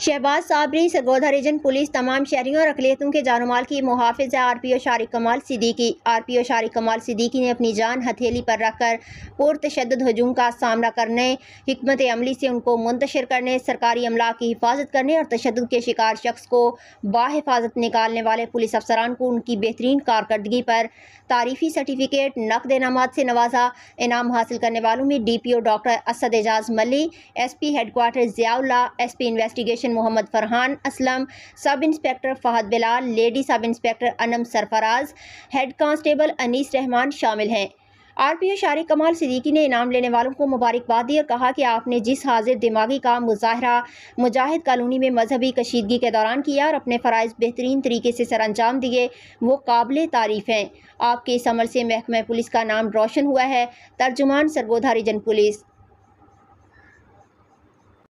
Shahbaz Sabri Sargodha reason police तमाम शहरियों और अकलियतों के जानमाल की मुहाफिज है। RPO शारिक कमाल सिद्दीकी ने अपनी जान हथेली पर रखकर पुरतशद्दुद हजूम का सामना करने, हिकमत अमली से उनको मुंतशिर करने, सरकारी अमला की हिफाजत करने और तशद्दुद के शिकार शख्स को बाहिफाजत निकालने वाले पुलिस अफसरान को उनकी बेहतरीन कारकर्दगी पर तारीफी सर्टिफिकेट नकद इनामात से नवाजा। इनाम हासिल करने वालों में DPO doctor Asad Ejaz Malli, SP headquarter Ziaullah, SP investigation Mohammad Farhan Aslam, sub inspector Fahad Bilal, lady sub inspector Anam Sarfaraz, head constable Anees Rehman शामिल हैं। RPO शारिक कमाल सिद्दीकी ने इनाम लेने वालों को मुबारकबाद दी और कहा कि आपने जिस हाजिर दिमागी का मुजाहरा मुजाहिद कॉलोनी में मजहबी कशीदगी के दौरान किया और अपने फ़राइज़ बेहतरीन तरीके से सर अंजाम दिए, वो काबिल तारीफ़ हैं। आपके इस अमल से महकमा पुलिस का नाम रोशन हुआ है। तर्जुमान सरगोधा रीजन पुलिस।